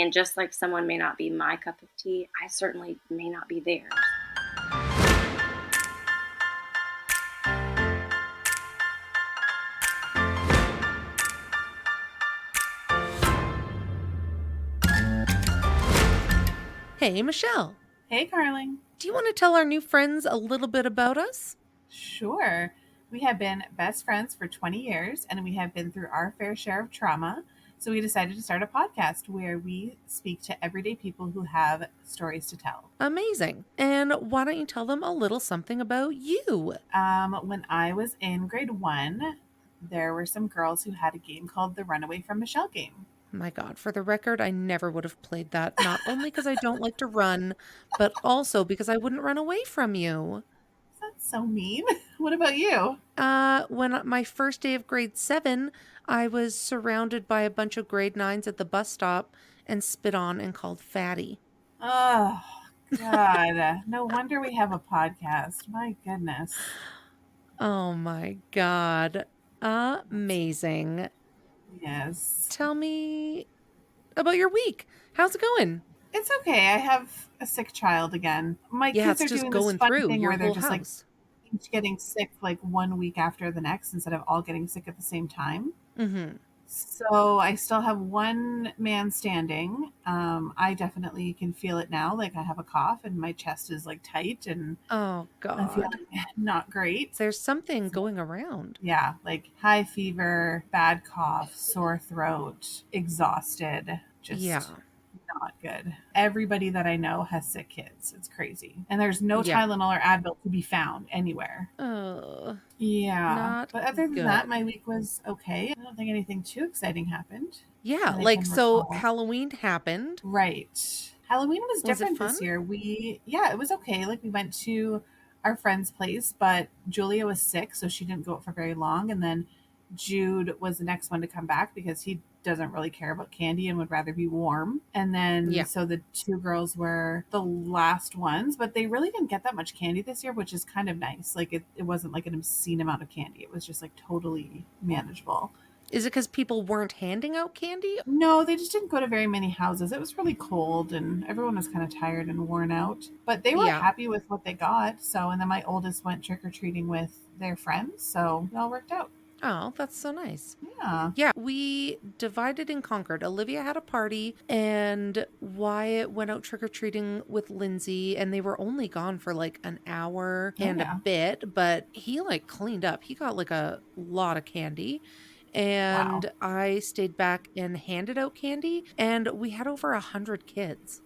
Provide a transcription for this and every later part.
And just like someone may not be my cup of tea, I certainly may not be theirs. Hey, Michelle, Hey, Carling. do you want to tell our new friends a little bit about us? Sure. We have been best friends for 20 years and we have been through our fair share of trauma. So we decided to start a podcast where we speak to everyday people who have stories to tell. Amazing. And why don't you tell them a little something about you? When I was in grade 1, there were some girls who had a game called the Runaway from Michelle game. My God, for the record, I never would have played that, not only because I don't like to run, but also because I wouldn't run away from you. That's so mean. What about you? When my first day of grade 7, I was surrounded by a bunch of grade 9s at the bus stop and spit on and called fatty. Oh, God. No wonder we have a podcast. My goodness. Oh my God. Amazing. Yes. Tell me about your week. How's it going? It's okay. I have a sick child again. My Yeah, kids it's are just doing this going funny through thing your where they're whole just like house. each getting sick like 1 week after the next instead of all getting sick at the same time. Mm-hmm. So I still have one man standing. I definitely can feel it now. Like I have a cough and my chest is like tight and Oh I'm God. feeling not great. There's something So, going around. yeah, like high fever, bad cough, sore throat, exhausted, just Yeah. not good. Everybody that I know has sick kids. It's crazy. And there's no Yeah. Tylenol or Advil to be found anywhere. Oh, Yeah. not But other than that, my good. week was okay. I don't think anything too exciting happened Yeah, that I like can so recall. Halloween happened. Right. Halloween was Was it different fun? this year. Yeah, it was okay. Like we went to our friend's place, but Julia was sick, so she didn't go out for very long. And then Jude was the next one to come back because he doesn't really care about candy and would rather be warm. And then Yeah. so the two girls were the last ones, but they really didn't get that much candy this year, which is kind of nice. Like it wasn't like an obscene amount of candy. It was just like totally manageable. Is it because people weren't handing out candy? No, they just didn't go to very many houses. It was really cold and everyone was kind of tired and worn out. But they were Yeah. happy with what they got. So, and then my oldest went trick or treating with their friends. So it all worked out. Oh, that's so nice. Yeah. Yeah, we divided and conquered. Olivia had a party, and Wyatt went out trick or treating with Lindsay, and they were only gone for like an hour Oh, and a yeah. bit, but he like cleaned up. He got like a lot of candy. Wow. And I stayed back and handed out candy, and we had over 100 kids.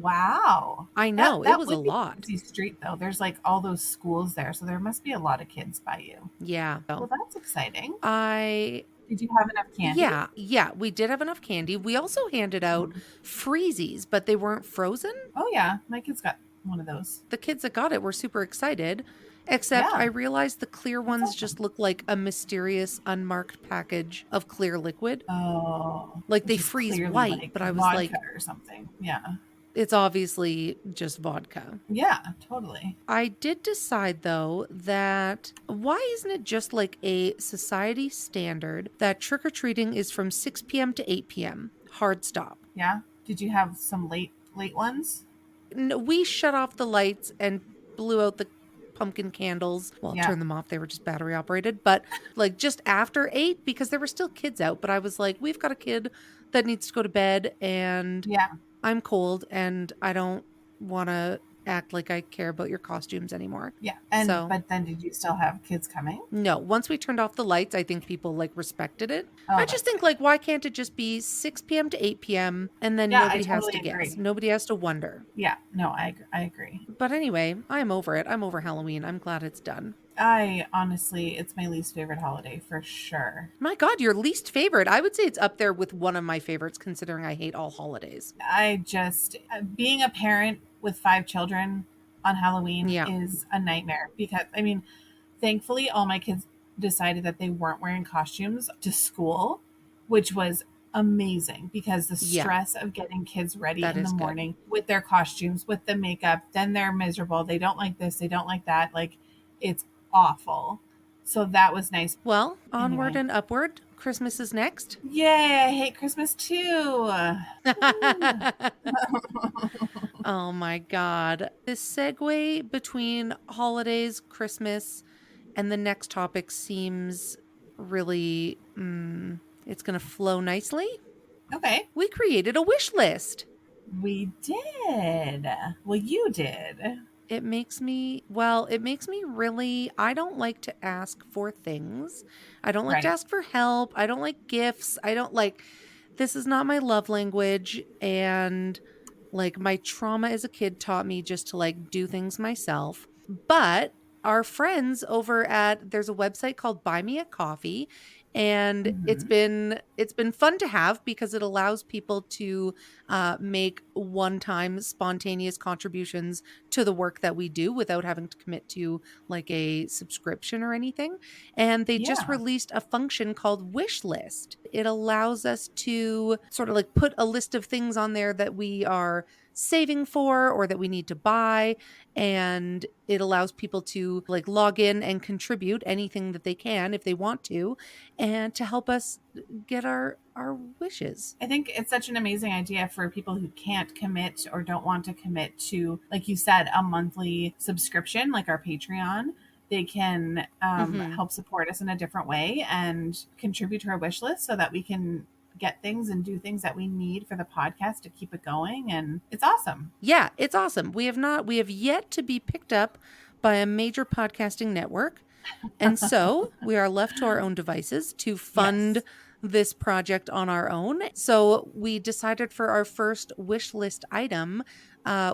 Wow. I That know, it that was a would be a lot. busy street though. There's like all those schools there, so there must be a lot of kids by you. Yeah. Well, So that's exciting. I Did you have enough candy? yeah, we did have enough candy. We also handed out Mhm. freezies, but they weren't frozen. Oh yeah, my kids got one of those. The kids that got it were super excited, except I Yeah, realized the clear that's ones just awesome. look like a mysterious unmarked package of clear liquid. Oh, Like they which is freeze clearly white, like but I was vodka like, or something. Yeah. it's obviously just vodka. Yeah, totally. I did decide though that why isn't it just like a society standard that trick or treating is from 6 p.m. to 8 p.m. Hard stop. Yeah. Did you have some late ones? We shut off the lights and blew out the pumpkin candles. Well, Yeah. turn them off. They were just battery operated, but like just after 8 because there were still kids out. But I was like, we've got a kid that needs to go to bed and Yeah. I'm cold and I don't want to act like I care about your costumes anymore. Yeah. So, But then did you still have kids coming? no, once we turned off the lights, I think people like respected it. I Oh, just that's think good. like why can't it just be 6 p.m. to 8 p.m. and then Yeah, I nobody has totally to guess. agree. Nobody has to wonder. Yeah. No, I agree. But anyway, I'm over it. I'm over Halloween. I'm glad it's done. I honestly, it's my least favorite holiday for sure. My God, your least favorite. I would say it's up there with one of my favorites considering I hate all holidays. I just, being a parent with 5 children on Halloween Yeah. is a nightmare because, I mean, thankfully, all my kids decided that they weren't wearing costumes to school, which was amazing because the Yeah, stress of getting kids ready that in the is good. morning with their costumes, with the makeup, then they're miserable. They don't like this, they don't like that. Like, it's awful. So that was nice. Well, onward Anyway, and upward. Christmas is next. Yay, I hate Christmas too. Woo. Oh my God. This segue between holidays, Christmas, and the next topic seems really, it's going to flow nicely. Okay. We created a wish list. We did. Well, you did. It makes me really, I don't like to ask for things. I don't like to Right. ask for help. I don't like gifts. I don't like, this is not my love language. And like my trauma as a kid taught me just to like do things myself. But our friends over at there's a website called Buy Me a Coffee, and Hmm. it's been fun to have because it allows people to make one-time spontaneous contributions to the work that we do without having to commit to like a subscription or anything. And they just Yeah. released a function called Wish List. It allows us to sort of like put a list of things on there that we are saving for or that we need to buy, and it allows people to like log in and contribute anything that they can if they want to, and to help us get our wishes. I think it's such an amazing idea for people who can't commit or don't want to commit to, like you said, a monthly subscription like our Patreon. They can Mhm. help support us in a different way and contribute to our wish list so that we can get things and do things that we need for the podcast to keep it going. And it's awesome. Yeah, it's awesome. We have yet to be picked up by a major podcasting network. And so we are left to our own devices to fund Yes. this project on our own. So we decided for our first wish list item,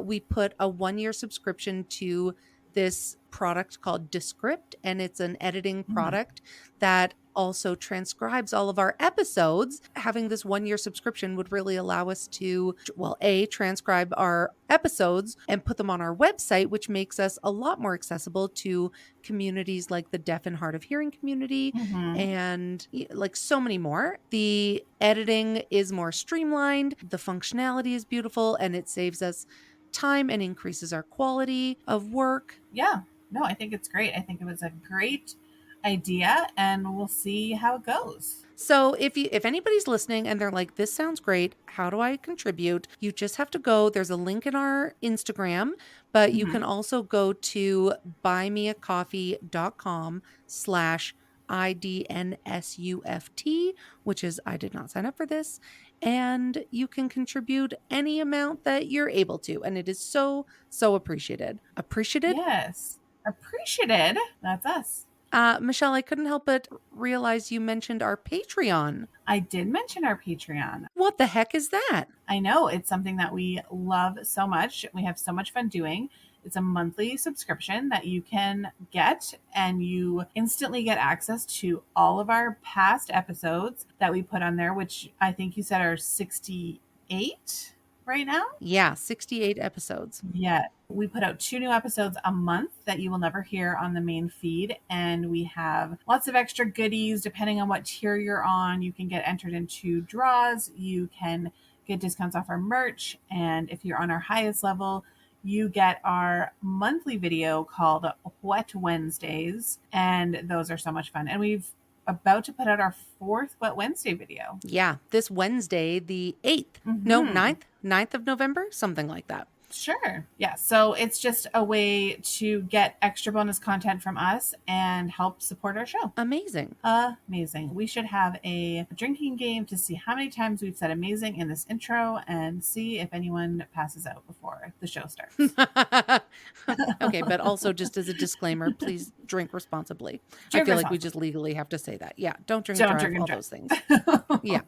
we put a 1 year subscription to this product called Descript, and it's an editing Mhm. product that also transcribes all of our episodes. Having this 1 year subscription would really allow us to, well, A, transcribe our episodes and put them on our website, which makes us a lot more accessible to communities like the deaf and hard of hearing community Mhm. and like so many more. The editing is more streamlined, the functionality is beautiful, and it saves us time and increases our quality of work. Yeah. No, I think it's great. I think it was a great idea, and we'll see how it goes. So if anybody's listening and they're like, this sounds great, how do I contribute? You just have to go. There's a link in our Instagram, but you Hmm. can also go to buymeacoffee.com/IDNSUFT, which is I did not sign up for this. And you can contribute any amount that you're able to. And it is so, so appreciated. Appreciated? Yes. Appreciated. That's us. Michelle, I couldn't help but realize you mentioned our Patreon. I did mention our Patreon. What the heck is that? I know it's something that we love so much. We have so much fun doing. It's a monthly subscription that you can get, and you instantly get access to all of our past episodes that we put on there, which I think you said are 68 right now. Yeah, 68 episodes. Yeah. We put out 2 new episodes a month that you will never hear on the main feed. And we have lots of extra goodies depending on what tier you're on. You can get entered into draws. You can get discounts off our merch. And if you're on our highest level, you get our monthly video called Wet Wednesdays. And those are so much fun. And we've about to put out our fourth Wet Wednesday video. Yeah, this Wednesday, the 8th. No, Mm-hmm. 9th of November, something like that. Sure. Yeah. So it's just a way to get extra bonus content from us and help support our show. Amazing. Amazing. We should have a drinking game to see how many times we've said amazing in this intro and see if anyone passes out before the show starts. Okay, but also just as a disclaimer, please drink responsibly. I Drink feel like we just responsibly. legally have to say that. Yeah, don't drink and Don't drive, drink and all drive. those things. Yeah.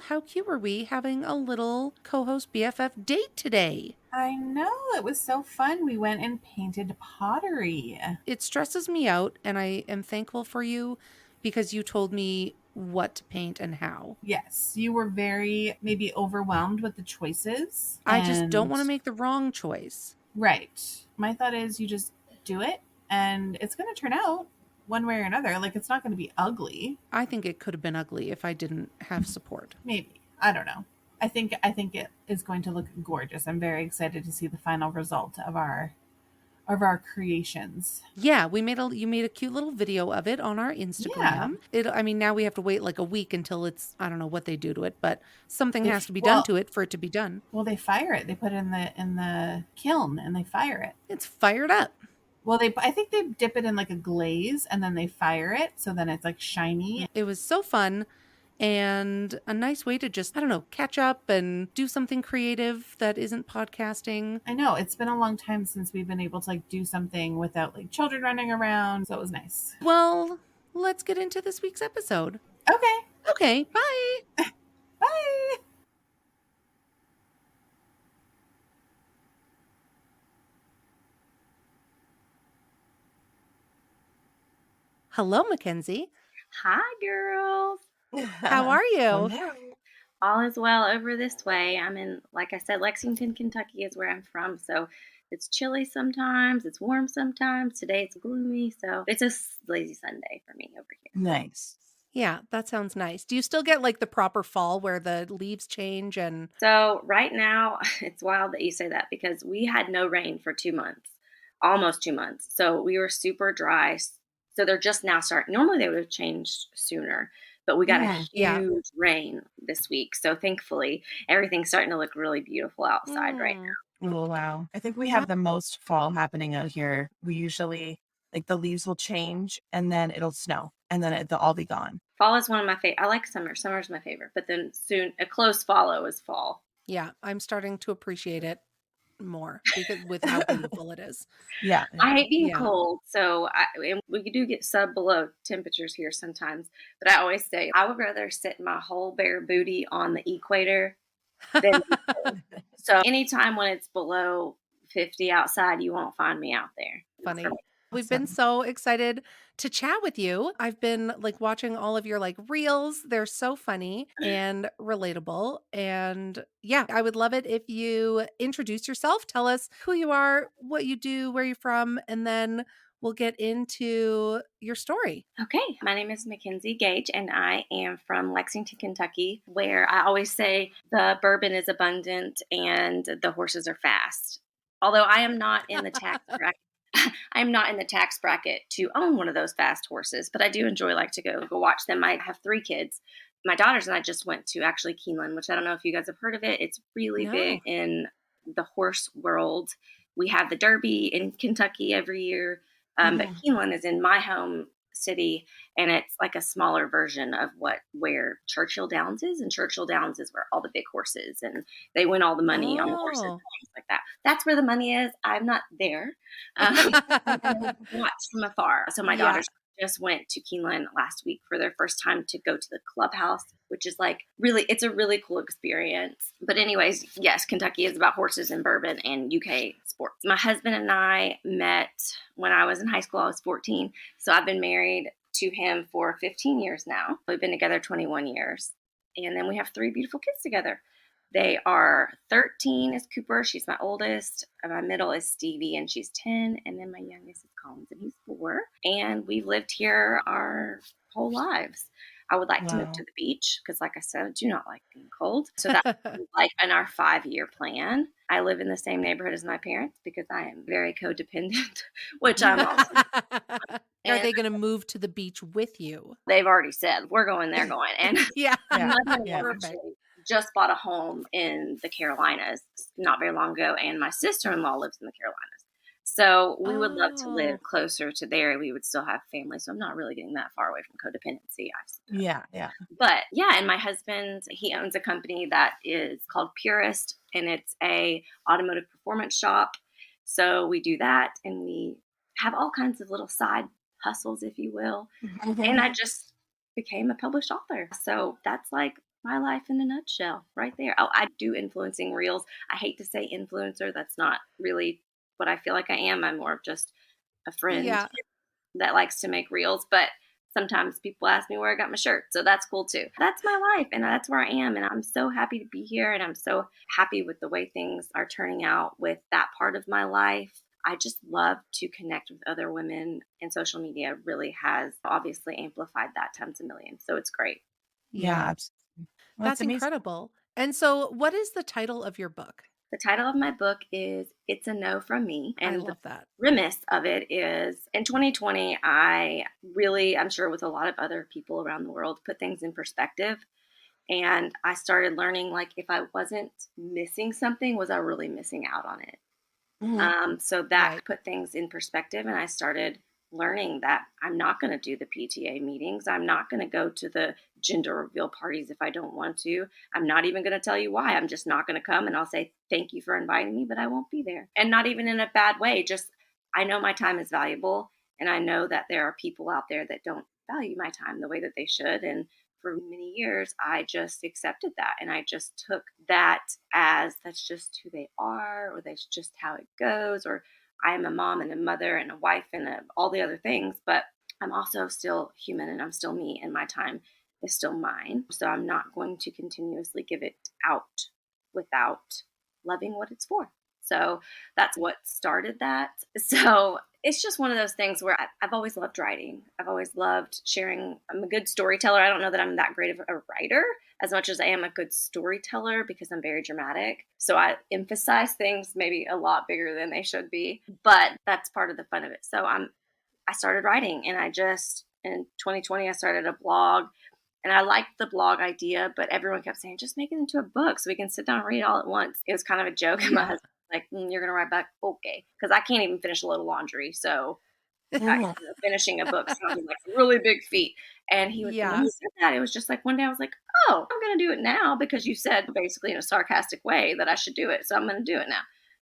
How cute were we having a little co-host BFF date today? I know. It was so fun. We went and painted pottery. It stresses me out, and I am thankful for you because you told me what to paint and how. Yes. You were very maybe overwhelmed with the choices. I just don't And want to make the wrong choice. right. My thought is you just do it and it's going to turn out one way or another. Like it's not going to be ugly. I think it could have been ugly if I didn't have support. Maybe. I don't know. I think it is going to look gorgeous. I'm very excited to see the final result of of our creations. Yeah, you made a cute little video of it on our Yeah. Instagram. I mean, now we have to wait like a week until it's, I don't know what they do to it, but something They has to be done well, to it for it to be done. well, they fire it. They put it in the kiln and they fire it. It's fired up. Well, they I think they dip it in like a glaze and then they fire it so then it's like shiny. It was so fun and a nice way to just, I don't know, catch up and do something creative that isn't podcasting. I know it's been a long time since we've been able to like do something without like children running around, so it was nice. Well, let's get into this week's episode. Okay, Okay, bye. bye. Hello, Makensi. Hi, girls. How are you? Hello. All is well over this way. I'm in, like I said, Lexington, Kentucky is where I'm from. So it's chilly sometimes, it's warm sometimes. Today it's gloomy. So it's a lazy Sunday for me over here. Nice. Yeah, that sounds nice. Do you still get like the proper fall where the leaves change and So right now, it's wild that you say that because we had no rain for 2 months, almost 2 months. So we were super dry. So they're just now starting. Normally they would have changed sooner, but we got a Yeah. huge rain this week. So thankfully, everything's starting to look really beautiful outside right Mm. Oh, wow. I think we have the most fall happening out here. We usually, like, the leaves will change and then it'll snow and then they'll all be gone. Fall is one of my favorite. I like summer. Summer's my favorite, but then soon a close follow is fall. Yeah, I'm starting to appreciate it more because with how beautiful it is. Yeah. I hate being Yeah. cold, and we do get sub below temperatures here sometimes. But I always say I would rather sit my whole bare booty on the equator than be cold. So anytime when it's below 50 outside, you won't find me out there. Funny. For me. We've been Awesome. so excited to chat with you. I've been like watching all of your like reels. They're so funny and relatable. And yeah, I would love it if you introduce yourself, tell us who you are, what you do, where you're from, and then we'll get into your story. Okay, my name is Mackenzie Gage, and I am from Lexington, Kentucky, where I always say the bourbon is abundant and the horses are fast. Although I am not in the tax bracket. I am not in the tax bracket to own one of those fast horses, but I do enjoy like to go watch them. I have 3 kids. My daughters and I just went to actually Keeneland, which I don't know if you guys have heard of it. It's really big No. in the horse world. We have the Derby in Kentucky every year, but Mhm. Keeneland is in my home city, and it's like a smaller version of where Churchill Downs is, and Churchill Downs is where all the big horses and they win all the money on the horses and Oh. things like that. That's where the money is. I'm not there. Um, watch from afar. So my Yeah. daughters just went to Keeneland last week for their first time to go to the clubhouse, which is like really, it's a really cool experience. But anyways, yes, Kentucky is about horses and bourbon and UK sports. My husband and I met when I was in high school. I was 14. So I've been married to him for 15 years now. We've been together 21 years. And then we have 3 beautiful kids together. They are 13 is Cooper. She's my oldest. My middle is Stevie, and she's 10. And then my youngest is Collins, and he's 4. And we've lived here our whole lives. I would like to move Wow. to the beach because, like I said, I do not like being cold. So that's like in our 5-year plan. I live in the same neighborhood as my parents because I am very codependent, which I'm also. Are And they going to move to the beach with you? they've already said we're going, they're going. And Yeah. my Yeah. mother-in-law Perfect. actually just bought a home in the Carolinas not very long ago, and my sister-in-law lives in the Carolinas. So we would love to Oh. live closer to there. We would still have family, so I'm not really getting that far away from codependency, I suppose. Yeah. Yeah. But yeah, and my husband, he owns a company that is called Purist, and it's a automotive performance shop. So we do that, and we have all kinds of little side hustles, if you will. And I just became a published author. So that's like my life in a nutshell right there. Oh, I do influencing reels. I hate to say influencer. That's not really what I feel like I am. I'm more of just a friend Yeah. that likes to make reels, but sometimes people ask me where I got my shirt. So that's cool too. That's my life and that's where I am. And I'm so happy to be here. And I'm so happy with the way things are turning out with that part of my life. I just love to connect with other women, and social media really has obviously amplified that times a million. So it's great. Yeah. Absolutely. Well, That's that's amazing. incredible. And so, what is the title of your book? The title of my book is It's a No from Me. I And the love that. premise of it is in 2020, I really, I'm sure with a lot of other people around the world, put things in perspective. And I started learning like if I wasn't missing something, was I really missing out on it? Mhm. So that Right. put things in perspective, and I started learning that I'm not going to do the PTA meetings. I'm not going to go to the gender reveal parties if I don't want to. I'm not even going to tell you why. I'm just not going to come, and I'll say thank you for inviting me, but I won't be there. And not even in a bad way. Just I know my time is valuable, and I know that there are people out there that don't value my time the way that they should. And for many years, I just accepted that. And I just took that as that's just who they are, or that's just how it goes, or I'm a mom and a mother and a wife and all the other things. But I'm also still human and I'm still me, and my time is still mine. So I'm not going to continuously give it out without loving what it's for. So that's what started that. So it's just one of those things where I've always loved writing. I've always loved sharing. I'm a good storyteller. I don't know that I'm that great of a writer as much as I am a good storyteller because I'm very dramatic. So I emphasize things maybe a lot bigger than they should be, but that's part of the fun of it. So I started writing, and I just in 2020 I started a blog, and I liked the blog idea, but everyone kept saying, just make it into a book so we can sit down and read it all at once. It was kind of a joke. And my Yeah. husband was like, you're going to write back? Okay. Because I can't even finish a load of laundry. So Mhm. finishing a book sounded like a really big feat. And when Yeah. he said that, it was just like one day I was like, oh, I'm going to do it now because you said basically in a sarcastic way that I should do it. So I'm going to do it now.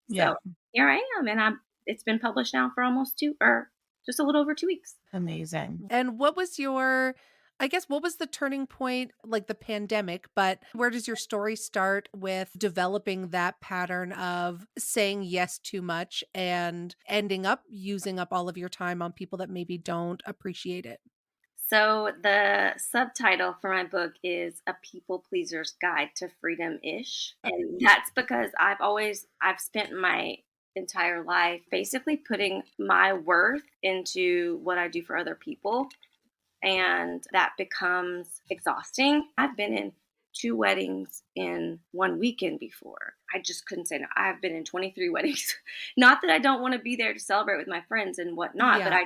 Yeah. So here I am. And it's been published now for almost or just a little over 2 weeks. Amazing. And what was your, I guess, what was the turning point, like the pandemic, but where does your story start with developing that pattern of saying yes too much and ending up using up all of your time on people that maybe don't appreciate it? So the subtitle for my book is A People Pleaser's Guide to Freedom-ish. And that's because I've spent my entire life basically putting my worth into what I do for other people. And that becomes exhausting. I've been in 2 weddings in one weekend before. I just couldn't say no. I've been in 23 weddings. Not that I don't want to be there to celebrate with my friends and whatnot, but Yeah.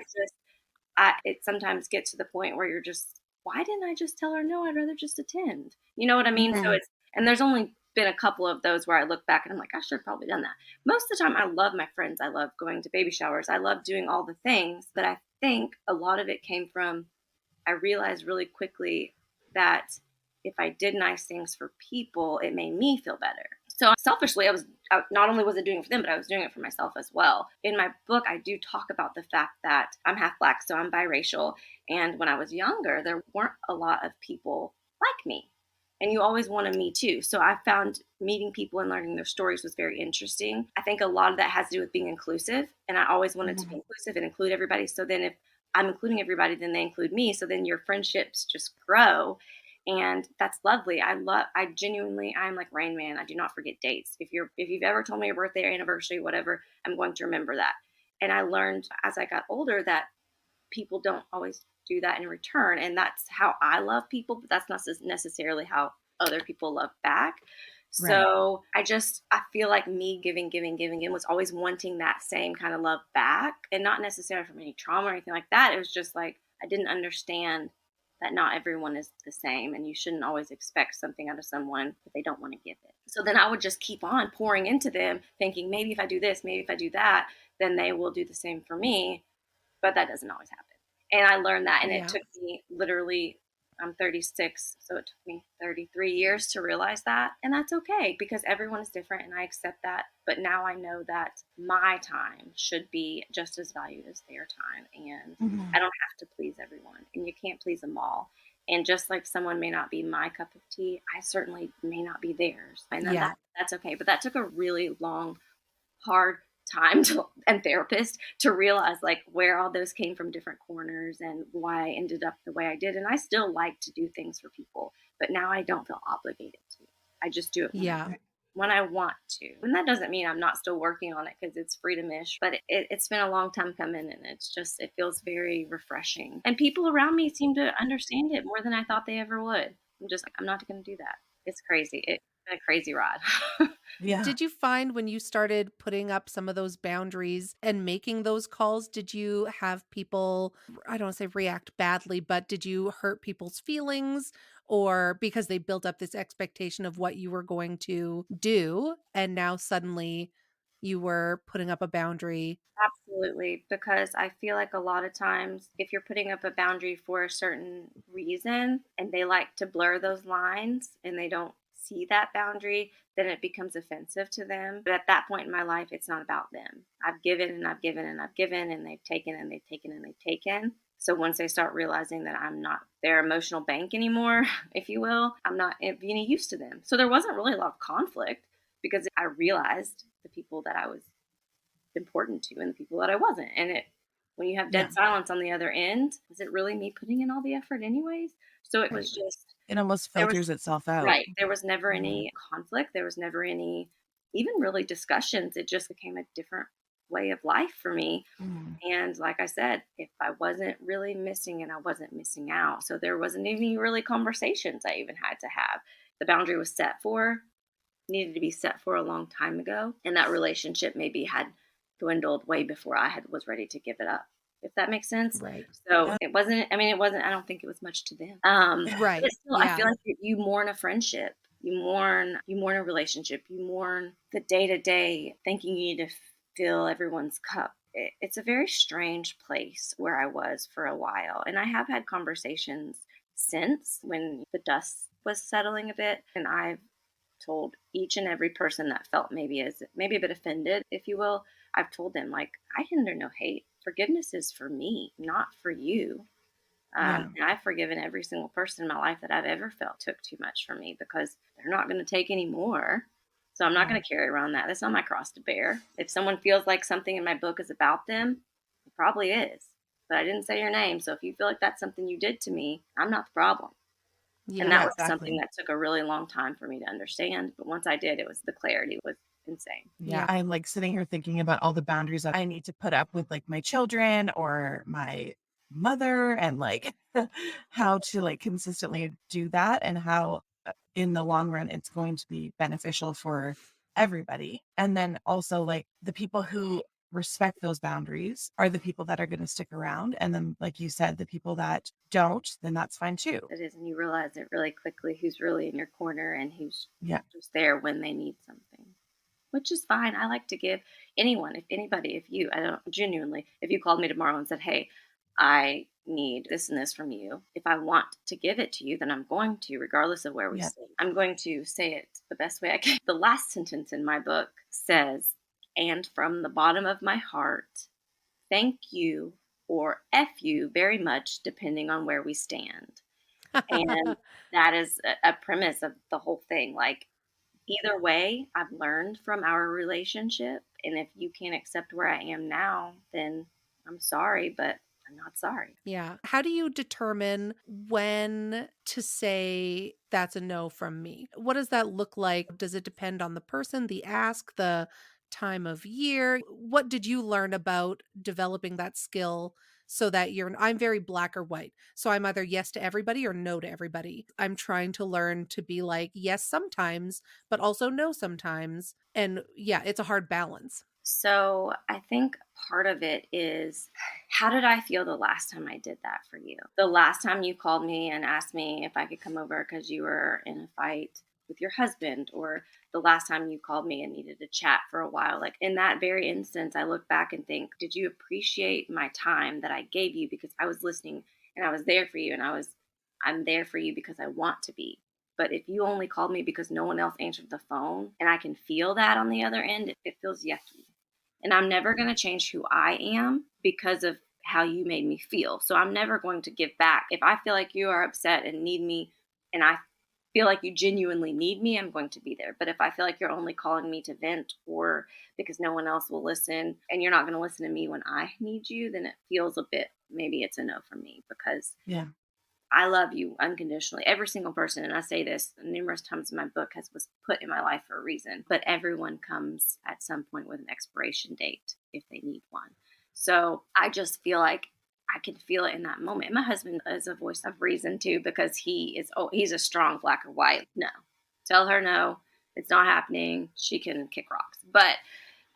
it sometimes gets to the point where you're just, why didn't I just tell her no? I'd rather just attend. You know what I mean? So Mhm. and there's only been a couple of those where I look back and I'm like, I should have probably done that. Most of the time, I love my friends. I love going to baby showers. I love doing all the things. But I think a lot of it came from I realized really quickly that if I did nice things for people, it made me feel better. So selfishly, not only was I doing it for them, but I was doing it for myself as well. In my book, I do talk about the fact that I'm half Black, so I'm biracial. And when I was younger, there weren't a lot of people like me. And you always want to meet too. So I found meeting people and learning their stories was very interesting. I think a lot of that has to do with being inclusive. And I always wanted to be Mhm. inclusive and include everybody. So then if I'm including everybody, then they include me. So then your friendships just grow. And that's lovely. I genuinely, I'm like Rain Man. I do not forget dates. If you've ever told me your birthday or anniversary, whatever, I'm going to remember that. And I learned as I got older that people don't always do that in return. And that's how I love people, but that's not necessarily how other people love back. Right. So I feel like me giving and was always wanting that same kind of love back, and not necessarily from any trauma or anything like that. It was just like I didn't understand that not everyone is the same, and you shouldn't always expect something out of someone if they don't want to give it. So then I would just keep on pouring into them, thinking maybe if I do this, maybe if I do that, then they will do the same for me, but that doesn't always happen. And I learned that, and it Yeah. took me literally, I'm 36, so it took me 33 years to realize that. And that's okay because everyone is different, and I accept that. But now I know that my time should be just as valued as their time. And I Mhm. don't have to please everyone, and you can't please them all. And just like someone may not be my cup of tea, I certainly may not be theirs. And then Yeah. that's okay. But that took a really long hard time and therapist to realize like where all those came from different corners and why I ended up the way I did. And I still like to do things for people, but now I don't feel obligated to. I just do it Yeah. when I want to. And that doesn't mean I'm not still working on it because it's freedom-ish, but it's been a long time coming, and it feels very refreshing. And people around me seem to understand it more than I thought they ever would. I'm just like, I'm not going to do that. It's crazy. been a crazy ride. Yeah. Did you find when you started putting up some of those boundaries and making those calls, did you have people, I don't want to say react badly, but did you hurt people's feelings or because they built up this expectation of what you were going to do and now suddenly you were putting up a boundary? Absolutely, because I feel like a lot of times if you're putting up a boundary for a certain reason and they like to blur those lines and they don't see that boundary, then it becomes offensive to them. But at that point in my life, it's not about them. I've given and I've given and I've given and they've taken and they've taken and they've taken. So once they start realizing that I'm not their emotional bank anymore, if you will, I'm not being any use to them. So there wasn't really a lot of conflict because I realized the people that I was important to and the people that I wasn't. And it when you have Yeah. dead silence on the other end, was it really me putting in all the effort anyways? So it Right. was just It almost there was filters itself out. right. There was never Mhm. any conflict. There was never any even really discussions. It just became a different way of life for me. Mhm. And like I said, if I wasn't really missing and I wasn't missing out. So there wasn't any really conversations I even had to have. The boundary was set for needed to be set for a long time ago, and that relationship maybe had dwindled way before I had was ready to give it up, if that makes sense. Right. So Yeah. it wasn't. I mean, it wasn't. I don't think it was much to them. But Right. it's still, I feel Yeah. like you mourn a friendship, you mourn a relationship, you mourn the day to day, thinking you need to fill everyone's cup. It's a very strange place where I was for a while, and I have had conversations since when the dust was settling a bit, and I've told each and every person that felt maybe a bit offended, if you will. I've told them like I hinder no hate. Forgiveness is for me, not for you. Yeah. And I've forgiven every single person in my life that I've ever felt took too much from me because they're not going to take any more. So I'm not Yeah. going to carry around that. That's not my cross to bear. If someone feels like something in my book is about them, it probably is. But I didn't say your name. So if you feel like that's something you did to me, I'm not the problem. And Yeah. that Yeah, was something exactly. that took a really long time for me to understand. But once I did, the clarity was insane. Yeah, Yeah. I'm like sitting here thinking about all the boundaries that I need to put up with like my children or my mother and like how to like consistently do that and how in the long run it's going to be beneficial for everybody. And then also like the people who respect those boundaries are the people that are going to stick around. And then like you said, the people that don't, then that's fine too. It is, and you realize it really quickly who's really in your corner and who's Yeah. just there when they need something, which is fine. I like to give anyone, if anybody, if you, I don't genuinely, if you called me tomorrow and said, hey, I need this and this from you. If I want to give it to you, then I'm going to, regardless of where we Yeah. stand. I'm going to say it the best way I can. The last sentence in my book says, and from the bottom of my heart, thank you or F you very much, depending on where we stand. And that is a premise of the whole thing. Like, either way, I've learned from our relationship. And if you can't accept where I am now, then I'm sorry, but I'm not sorry. Yeah. How do you determine when to say that's a no from me? What does that look like? Does it depend on the person, the ask, the time of year? What did you learn about developing that skill so that I'm very black or white. So I'm either yes to everybody or no to everybody. I'm trying to learn to be like yes sometimes, but also no sometimes. And yeah, it's a hard balance. So I think part of it is how did I feel the last time I did that for you? The last time you called me and asked me if I could come over because you were in a fight with your husband, or the last time you called me and needed to chat for a while. Like in that very instance, I look back and think, did you appreciate my time that I gave you because I was listening and I was there for you and I'm there for you because I want to be. But if you only called me because no one else answered the phone and I can feel that on the other end, it feels yucky. And I'm never going to change who I am because of how you made me feel. So I'm never going to give back. If I feel like you are upset and need me, and I feel like you genuinely need me, I'm going to be there. But if I feel like you're only calling me to vent or because no one else will listen and you're not going to listen to me when I need you, then it feels a bit, maybe it's a no for me because Yeah. I love you unconditionally. Every single person, and I say this numerous times in my book, was put in my life for a reason. But everyone comes at some point with an expiration date if they need one. So I just feel like I can feel it in that moment. My husband is a voice of reason too, because he's a strong black or white. No, tell her no. It's not happening. She can kick rocks. But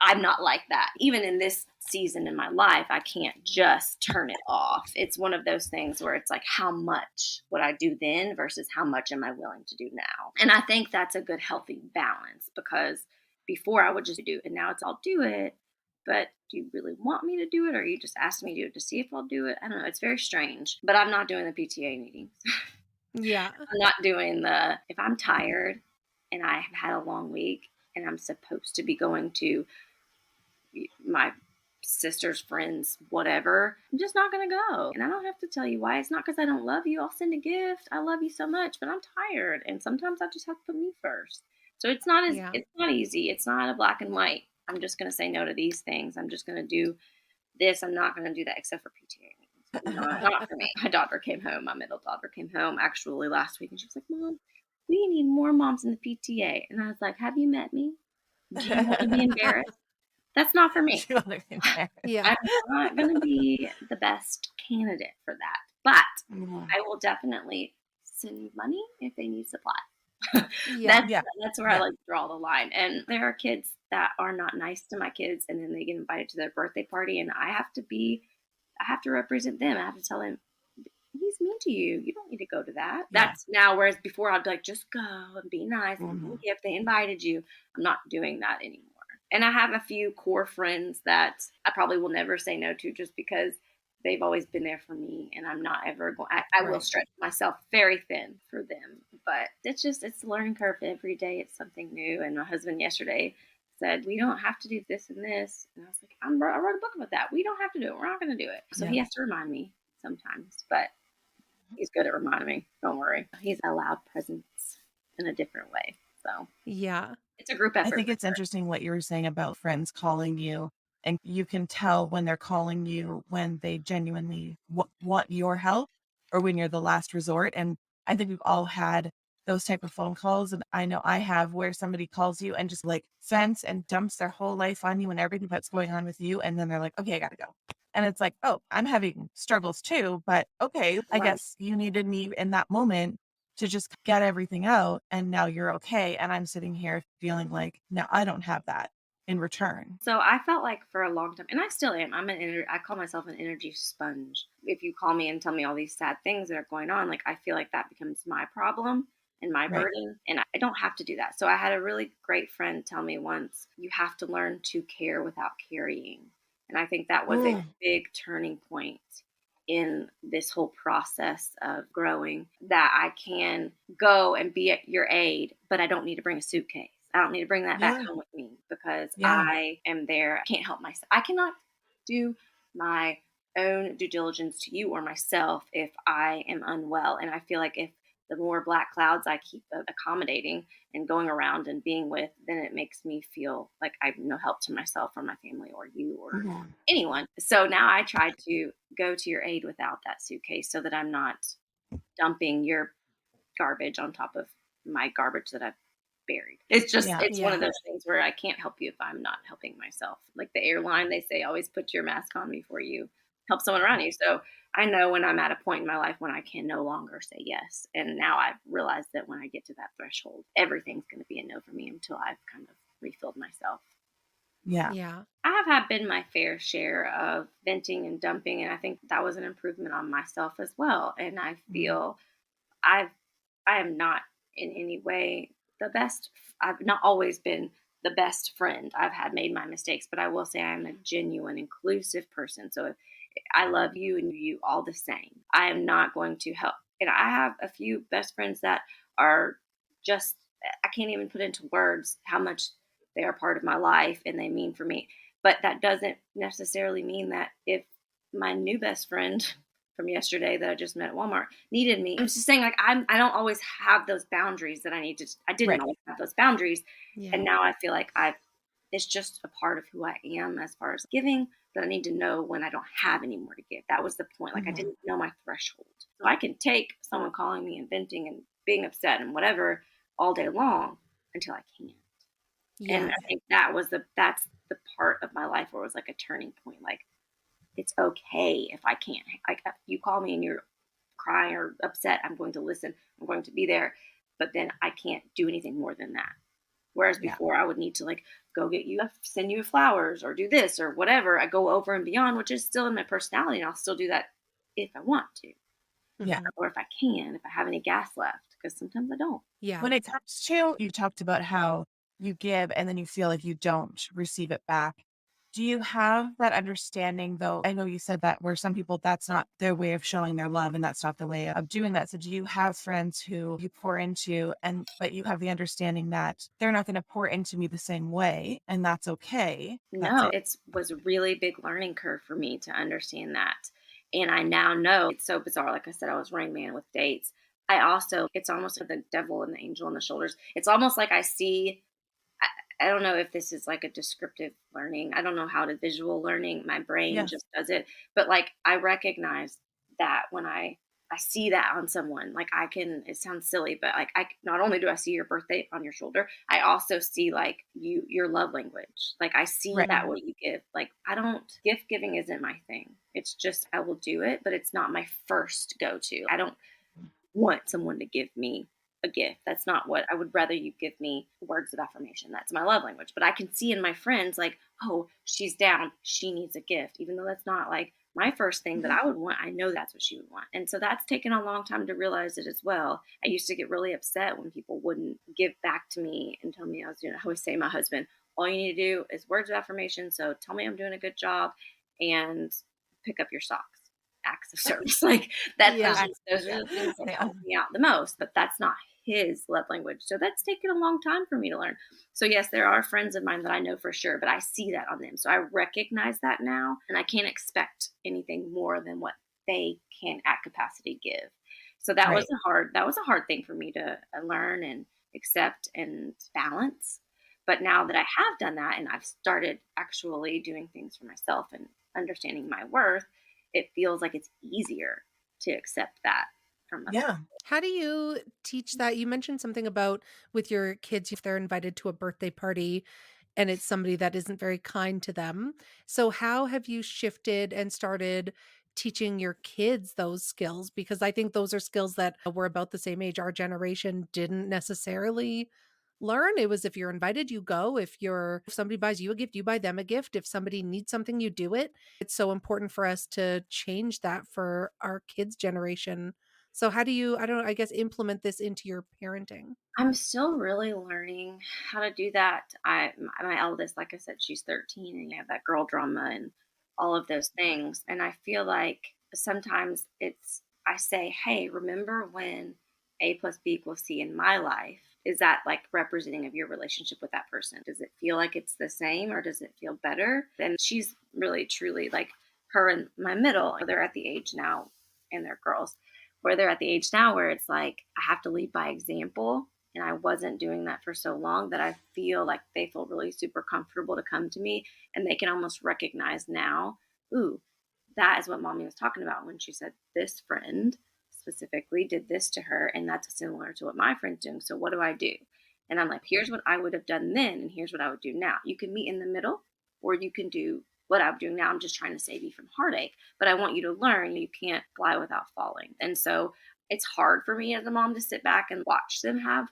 I'm not like that. Even in this season in my life, I can't just turn it off. It's one of those things where it's like, how much would I do then versus how much am I willing to do now? And I think that's a good, healthy balance, because before I would just do it, and now it's I'll do it. But do you really want me to do it, or are you just asking me to do it to see if I'll do it? I don't know. It's very strange. But I'm not doing the PTA meetings. Yeah. I'm not doing if I'm tired and I have had a long week and I'm supposed to be going to my sister's friends, whatever, I'm just not going to go. And I don't have to tell you why. It's not because I don't love you. I'll send a gift. I love you so much, but I'm tired. And sometimes I just have to put me first. So it's not Yeah. it's not easy. It's not a black and white. I'm just going to say no to these things. I'm just going to do this. I'm not going to do that except for PTA meetings. Not for me. My daughter came home. My middle daughter came home actually last week, and she was like, Mom, we need more moms in the PTA. And I was like, have you met me? Do you want to be embarrassed? That's not for me. You wanna be there. Yeah. I'm not going to be the best candidate for that. But Mhm. I will definitely send money if they need supply. Yeah. Yeah. That's where I like to draw the line. And there are kids that are not nice to my kids, and then they get invited to their birthday party, and I have to represent them. I have to tell them, he's mean to you. You don't need to go to that. Yeah. That's now, whereas before I'd be like, just go and be nice. Mhm. If they invited you, I'm not doing that anymore. And I have a few core friends that I probably will never say no to, just because they've always been there for me, and I'm not ever going. I will Right. stretch myself very thin for them, but it's a learning curve every day. It's something new. And my husband yesterday said, we don't have to do this and this, and I was like, I wrote a book about that. We don't have to do it. We're not going to do it. So Yeah. he has to remind me sometimes, but he's good at reminding me. Don't worry. He's a loud presence in a different way. So Yeah. it's a group I effort. think it's interesting what you were saying about friends calling you, and you can tell when they're calling you when they genuinely want your help or when you're the last resort. And I think we've all had those type of phone calls. And I know I have, where somebody calls you and just like vents and dumps their whole life on you and everything that's going on with you. And then they're like, okay, I gotta go. And it's like, oh, I'm having struggles too, but okay, I Right. guess you needed me in that moment to just get everything out, and now you're okay. And I'm sitting here feeling like, now I don't have that in return. So I felt like for a long time, and I still am. I call myself an energy sponge. If you call me and tell me all these sad things that are going on, like I feel like that becomes my problem and my Right. burden, and I don't have to do that. So I had a really great friend tell me once, you have to learn to care without carrying. And I think that was a big turning point in this whole process of growing, that I can go and be at your aid, but I don't need to bring a suitcase. I don't need to bring that back Yeah. home with me, because Yeah. I am there. I can't help myself. I cannot do my own due diligence to you or myself if I am unwell. And I feel like if the more black clouds I keep accommodating and going around and being with, then it makes me feel like I'm no help to myself or my family or you or Mhm. anyone. So now I try to go to your aid without that suitcase, so that I'm not dumping your garbage on top of my garbage that I've buried. Yeah. It's one of Yeah. those things where I can't help you if I'm not helping myself. Like the airline, they say always put your mask on before you help someone around you. So I know when I'm at a point in my life when I can no longer say yes. And now I've realized that when I get to that threshold, everything's going to be a no for me until I've kind of refilled myself. Yeah. Yeah. I have had been my fair share of venting and dumping, and I think that was an improvement on myself as well. And I Mhm. feel I've I am not in any way the best. I've not always been the best friend. I've had made my mistakes, but I will say I am a genuine, inclusive person. So I love you and you all the same. I am not going to help. And I have a few best friends that are just, I can't even put into words how much they are part of my life and they mean for me. But that doesn't necessarily mean that if my new best friend from yesterday that I just met at Walmart needed me, I'm just saying, like, I don't always have those boundaries that I didn't Right. always have those boundaries. And Yeah. now I feel like it's just a part of who I am as far as giving, but I need to know when I don't have any more to give. That was the point. Like I Mhm. didn't know my threshold. So I can take someone calling me and venting and being upset and whatever all day long until I can't. And Yeah. I think that's the part of my life where it was like a turning point. Like it's okay if I can't. Like if you call me and you're crying or upset, I'm going to listen. I'm going to be there. But then I can't do anything more than that. Whereas Yeah. before I would need to like go get you, send you flowers or do this or whatever. I go over and beyond, which is still in my personality. And I'll still do that if I want to, Yeah. Mhm. or if I can, if I have any gas left, because sometimes I don't. Yeah. When it comes to, you talked about how you give and then you feel like you don't receive it back. Do you have that understanding though? I know you said that where some people, that's not their way of showing their love and that's not the way of doing that. So do you have friends who you pour into but you have the understanding that they're not going to pour into me the same way and that's okay. That's No, it. it was a really big learning curve for me to understand that. And I now know it's so bizarre. Like I said, I was Rain Man with dates. I also, it's almost like the devil and the angel on the shoulders. It's almost like I see, I don't know if this is like a descriptive learning. I don't know how to visual learning. My brain Yeah. just does it. But like I recognize that when I see that on someone, like I can, it sounds silly, but like I not only do I see your birthday on your shoulder, I also see like your love language. Like I see Right. that what you give. Like I don't, gift giving isn't my thing. It's just I will do it, but it's not my first go to. I don't want someone to give me a gift. That's not what I would rather you give me words of affirmation. That's my love language. But I can see in my friends, like, oh, she's down. She needs a gift. Even though that's not like my first thing that Mhm. I would want, I know that's what she would want. And so that's taken a long time to realize it as well. I used to get really upset when people wouldn't give back to me and tell me I was doing, I always say to my husband, all you need to do is words of affirmation. So tell me I'm doing a good job and pick up your socks. Acts of service. Like that Yeah. those Yeah. are the things that Yeah. help me out the most, but that's not his love language. So that's taken a long time for me to learn. So yes, there are friends of mine that I know for sure, but I see that on them. So I recognize that now and I can't expect anything more than what they can at capacity give. So Right. that was a hard thing for me to learn and accept and balance. But now that I have done that and I've started actually doing things for myself and understanding my worth, it feels like it's easier to accept that from other. Yeah. How do you teach that? You mentioned something about with your kids, if they're invited to a birthday party and it's somebody that isn't very kind to them. So, how have you shifted and started teaching your kids those skills? Because I think those are skills that we're about the same age. Our generation didn't necessarily learn. It was if you're invited, you go. If somebody buys you a gift, you buy them a gift. If somebody needs something, you do it. It's so important for us to change that for our kids' generation. So how do you, I don't know, I guess implement this into your parenting? I'm still really learning how to do that. My eldest, like I said, she's 13, and you have that girl drama and all of those things. And I feel like sometimes I say, hey, remember when A plus B equals C in my life? Is that like representing of your relationship with that person? Does it feel like it's the same or does it feel better? And she's really, truly like her and my middle, they're at the age now, and they're girls, where they're at the age now where it's like I have to lead by example, and I wasn't doing that for so long that I feel like they feel really super comfortable to come to me and they can almost recognize now, ooh, that is what mommy was talking about when she said this friend specifically did this to her. And that's similar to what my friend's doing. So what do I do? And I'm like, here's what I would have done then. And here's what I would do now. You can meet in the middle or you can do what I'm doing now. I'm just trying to save you from heartache. But I want you to learn you can't fly without falling. And so it's hard for me as a mom to sit back and watch them have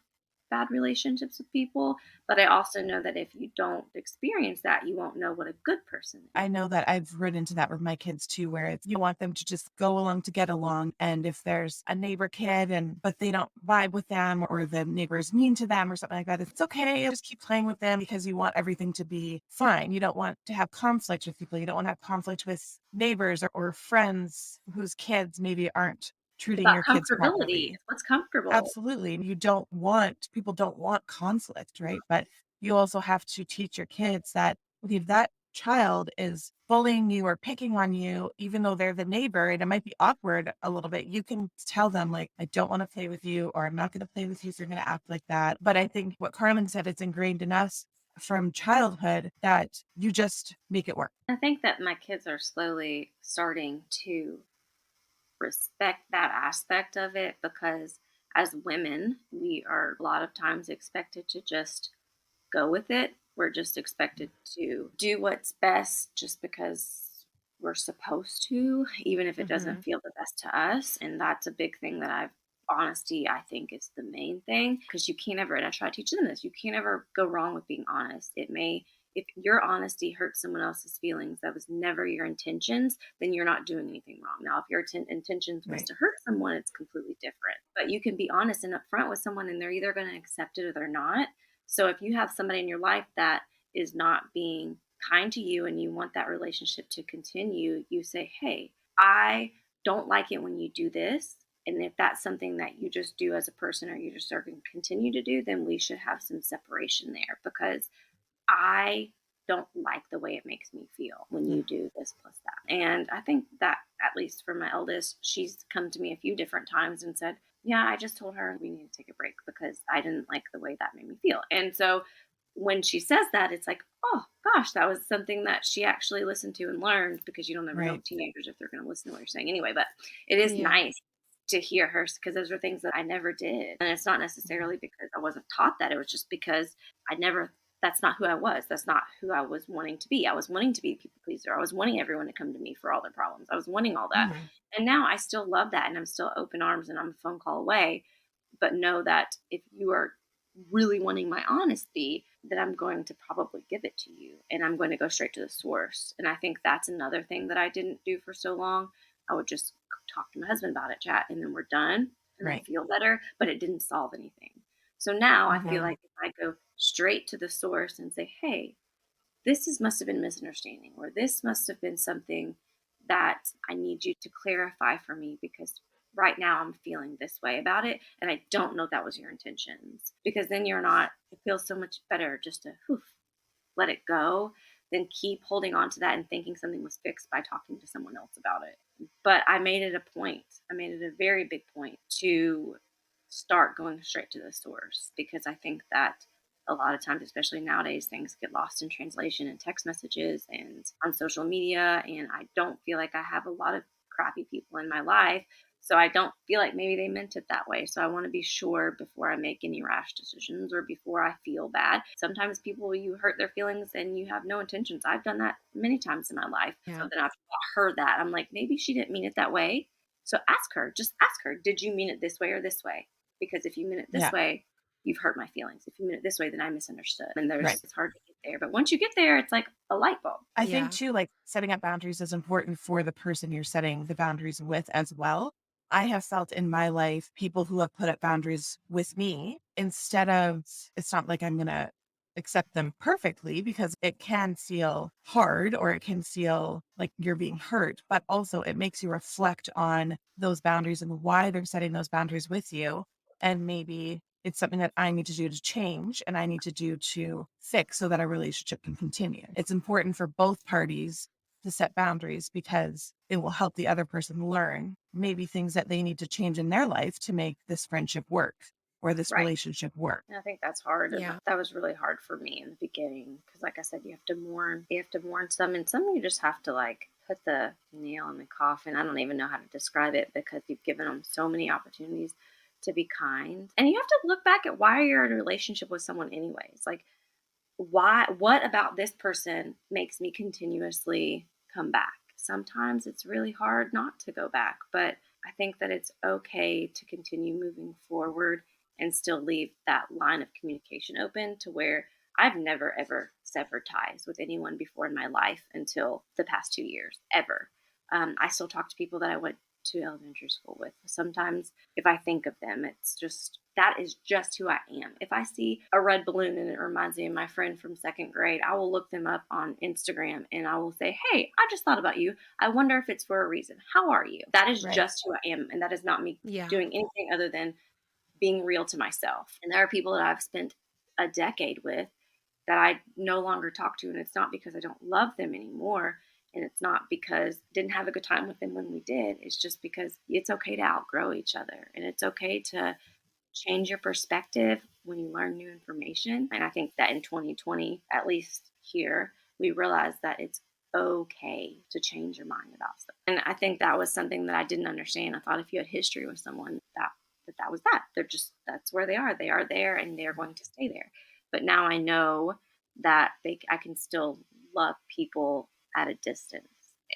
bad relationships with people. But I also know that if you don't experience that, you won't know what a good person is. I know that I've run into that with my kids too, where you want them to just go along to get along. And if there's a neighbor kid but they don't vibe with them or the neighbor is mean to them or something like that, it's okay. Just keep playing with them because you want everything to be fine. You don't want to have conflict with people. You don't want to have conflict with neighbors or friends whose kids maybe aren't It's treating about your kids comfortability. properly. It's what's comfortable. Absolutely. And people don't want conflict, right? But you also have to teach your kids that if that child is bullying you or picking on you, even though they're the neighbor, and it might be awkward a little bit, you can tell them, like, I don't want to play with you, or I'm not going to play with you, so you're going to act like that. But I think what Carmen said, it's ingrained in us from childhood that you just make it work. I think that my kids are slowly starting to respect that aspect of it because as women, we are a lot of times expected to just go with it. We're just expected to do what's best just because we're supposed to, even if it Mhm. doesn't feel the best to us. And that's a big thing that I've honesty, I think, is the main thing, because you can't ever, and I try to teach them this, you can't ever go wrong with being honest. If your honesty hurts someone else's feelings, that was never your intentions, then you're not doing anything wrong. Now, if your intentions was Right. to hurt someone, it's completely different. But you can be honest and upfront with someone, and they're either going to accept it or they're not. So if you have somebody in your life that is not being kind to you and you want that relationship to continue, you say, hey, I don't like it when you do this. And if that's something that you just do as a person or you just are going to continue to do, then we should have some separation there, because I don't like the way it makes me feel when you do this plus that. And I think that, at least for my eldest, she's come to me a few different times and said, yeah, I just told her we need to take a break because I didn't like the way that made me feel. And so when she says that, it's like, oh gosh, that was something that she actually listened to and learned, because you don't ever know Right. with teenagers if they're going to listen to what you're saying anyway. But it is Yeah. nice to hear her, because those are things that I never did. And it's not necessarily because I wasn't taught that. It was just because I never, that's not who I was. That's not who I was wanting to be. I was wanting to be a people pleaser. I was wanting everyone to come to me for all their problems. I was wanting all that. Mhm. And now I still love that. And I'm still open arms and I'm a phone call away. But know that if you are really wanting my honesty, then I'm going to probably give it to you, and I'm going to go straight to the source. And I think that's another thing that I didn't do for so long. I would just talk to my husband about it, chat, and then we're done, and I Right. feel better, but it didn't solve anything. So now I feel Mhm. like if I go straight to the source and say, hey, must have been a misunderstanding, or this must have been something that I need you to clarify for me, because right now I'm feeling this way about it and I don't know that was your intentions. Because then you're not, it feels so much better just to let it go than keep holding on to that and thinking something was fixed by talking to someone else about it. But I made it a point, I made it a very big point to start going straight to the source, because I think that a lot of times, especially nowadays, things get lost in translation and text messages and on social media. And I don't feel like I have a lot of crappy people in my life. So I don't feel like maybe they meant it that way. So I want to be sure before I make any rash decisions or before I feel bad. Sometimes people, you hurt their feelings and you have no intentions. I've done that many times in my life. Yeah. So then I've heard that. I'm like, maybe she didn't mean it that way. So just ask her, did you mean it this way or this way? Because if you mean it this Yeah. way, you've hurt my feelings. If you mean it this way, then I misunderstood. And Right. it's hard to get there. But once you get there, it's like a light bulb. I Yeah. think too, like setting up boundaries is important for the person you're setting the boundaries with as well. I have felt in my life people who have put up boundaries with me, instead of, it's not like I'm going to accept them perfectly, because it can feel hard or it can feel like you're being hurt, but also it makes you reflect on those boundaries and why they're setting those boundaries with you. And maybe it's something that I need to do to change and I need to do to fix so that our relationship can continue. It's important for both parties to set boundaries, because it will help the other person learn maybe things that they need to change in their life to make this friendship work or this Right. relationship work. And I think that's hard. And Yeah. that was really hard for me in the beginning. Because, like I said, you have to mourn. You have to mourn some. And some you just have to, like, put the nail in the coffin. I don't even know how to describe it, because you've given them so many opportunities to be kind. And you have to look back at why you're in a relationship with someone, anyways. Like, what about this person makes me continuously come back? Sometimes it's really hard not to go back, but I think that it's okay to continue moving forward and still leave that line of communication open, to where I've never ever severed ties with anyone before in my life until the past 2 years, ever. I still talk to people that I went to elementary school with. Sometimes if I think of them, it's just, that is just who I am. If I see a red balloon and it reminds me of my friend from second grade, I will look them up on Instagram and I will say, hey, I just thought about you. I wonder if it's for a reason. How are you? That is Right. just who I am. And that is not me Yeah. doing anything other than being real to myself. And there are people that I've spent a decade with that I no longer talk to. And it's not because I don't love them anymore. And it's not because I didn't have a good time with them when we did. It's just because it's okay to outgrow each other. And it's okay to change your perspective when you learn new information. And I think that in 2020, at least here, we realized that it's okay to change your mind about stuff. And I think that was something that I didn't understand. I thought if you had history with someone, that was that. They're just, that's where they are. They are there and they're going to stay there. But now I know that I can still love people at a distance.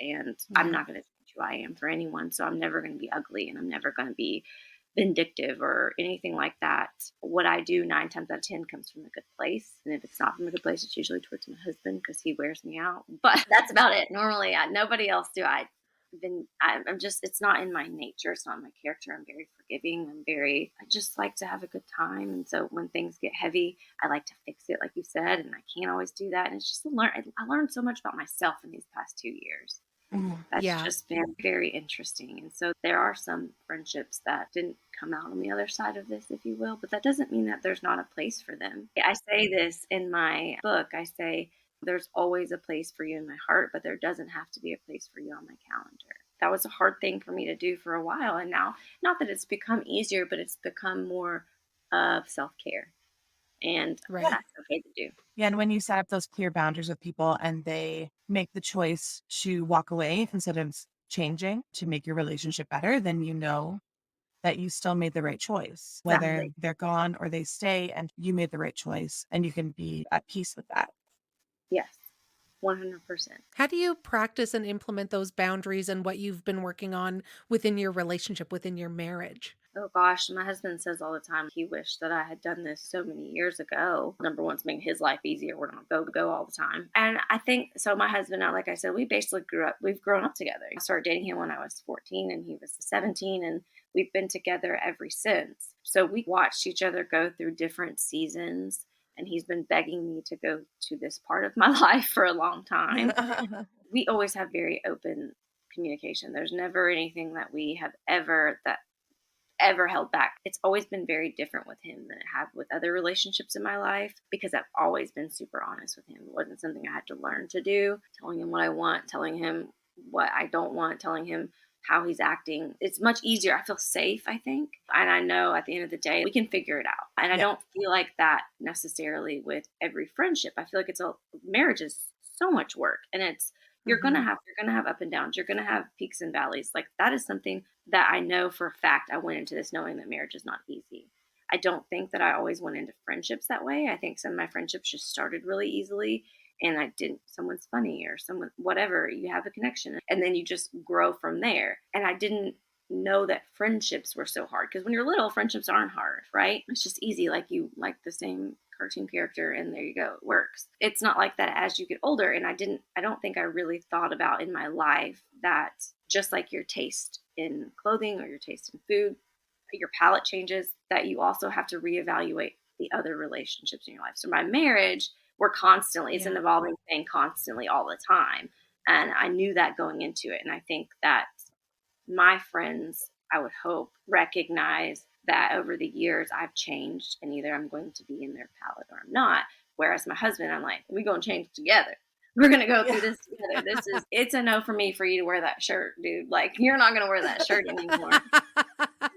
And I'm Yeah. not going to change who I am for anyone. So I'm never going to be ugly and I'm never going to be vindictive or anything like that. What I do 9 times out of 10 comes from a good place. And if it's not from a good place, it's usually towards my husband because he wears me out. But that's about it. Normally, nobody else do. I'm just, it's not in my nature. It's not in my character. I'm very forgiving. I just like to have a good time. And so when things get heavy, I like to fix it, like you said, and I can't always do that. And it's just I learned so much about myself in these past 2 years. That's Yeah. just been very interesting. And so there are some friendships that didn't come out on the other side of this, if you will, but that doesn't mean that there's not a place for them. I say this in my book. I say, there's always a place for you in my heart, but there doesn't have to be a place for you on my calendar. That was a hard thing for me to do for a while. And now, not that it's become easier, but it's become more of self-care. And Right. that's okay to do. Yeah, and when you set up those clear boundaries with people and they make the choice to walk away instead of changing to make your relationship better, then you know that you still made the right choice, whether Exactly. they're gone or they stay, and you made the right choice and you can be at peace with that. Yes, 100%. How do you practice and implement those boundaries and what you've been working on within your relationship, within your marriage? Oh gosh, my husband says all the time he wished that I had done this so many years ago. Number one's making his life easier. We're not go all the time. And I think so. My husband, now, like I said, we basically we've grown up together. I started dating him when I was 14 and he was 17, and we've been together ever since. So we watched each other go through different seasons, and he's been begging me to go to this part of my life for a long time. We always have very open communication. There's never anything that we have ever held back. It's always been very different with him than it had with other relationships in my life because I've always been super honest with him. It wasn't something I had to learn to do, telling him what I want, telling him what I don't want, telling him how he's acting. It's much easier. I feel safe, I think. And I know at the end of the day, we can figure it out. And I Yeah. don't feel like that necessarily with every friendship. I feel like marriage is so much work, and you're Mhm. gonna have up and downs. You're gonna have peaks and valleys. Like that is something that I know for a fact. I went into this knowing that marriage is not easy. I don't think that I always went into friendships that way. I think some of my friendships just started really easily, and I didn't. Someone's funny or someone, whatever. You have a connection, and then you just grow from there. And I didn't know that friendships were so hard because when you're little, friendships aren't hard, right? It's just easy. Like you like the same cartoon character and there you go, it works. It's not like that as you get older. And I don't think I really thought about in my life that just like your taste in clothing or your taste in food, your palate changes, that you also have to reevaluate the other relationships in your life. So my marriage, it's an Yeah. evolving thing constantly all the time. And I knew that going into it. And I think that my friends, I would hope, recognize that over the years I've changed and either I'm going to be in their palette or I'm not. Whereas my husband, I'm like, we're going to change together. We're going to go through Yeah. this together. It's a no for me for you to wear that shirt, dude. Like, you're not going to wear that shirt anymore.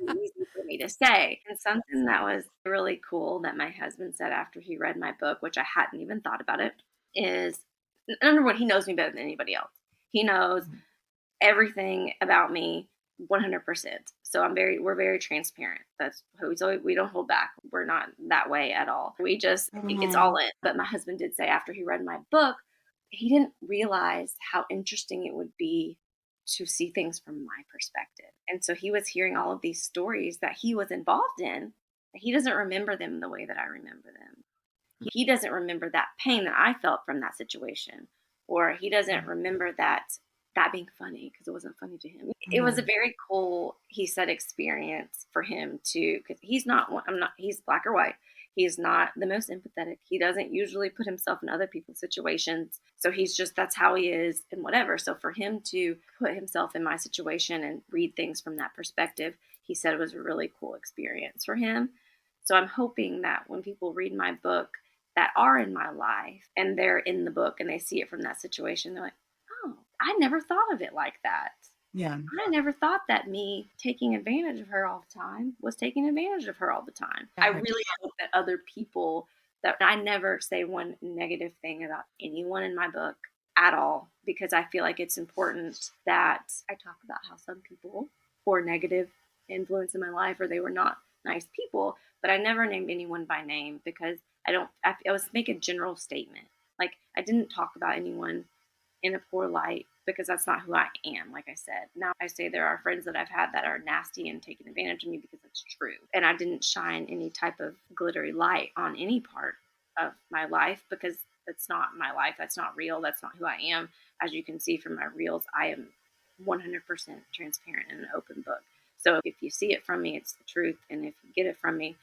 Easy for me to say. And something that was really cool that my husband said after he read my book, which I hadn't even thought about it, is number one, he knows me better than anybody else. He knows everything about me 100%. So we're very transparent. That's we don't hold back. We're not that way at all. It's Mhm. all in. But my husband did say after he read my book, he didn't realize how interesting it would be to see things from my perspective. And so he was hearing all of these stories that he was involved in. He doesn't remember them the way that I remember them. He doesn't remember that pain that I felt from that situation, or he doesn't remember that being funny because it wasn't funny to him. It was a Mhm. very cool, he said, experience for him to, because he's black or white. He's not the most empathetic. He doesn't usually put himself in other people's situations. So that's how he is and whatever. So for him to put himself in my situation and read things from that perspective, he said it was a really cool experience for him. So I'm hoping that when people read my book that are in my life and they're in the book and they see it from that situation, they're like, oh, I never thought of it like that. Yeah. I never thought that me taking advantage of her all the time was taking advantage of her all the time. I Yeah. really hope that other people, that I never say one negative thing about anyone in my book at all, because I feel like it's important that I talk about how some people were negative influence in my life or they were not nice people, but I never named anyone by name because I was make a general statement. Like I didn't talk about anyone in a poor light because that's not who I am. Like I said, now I say there are friends that I've had that are nasty and taking advantage of me because it's true. And I didn't shine any type of glittery light on any part of my life because that's not my life. That's not real. That's not who I am. As you can see from my reels, I am 100% transparent and an open book. So if you see it from me, it's the truth. And if you get it from me,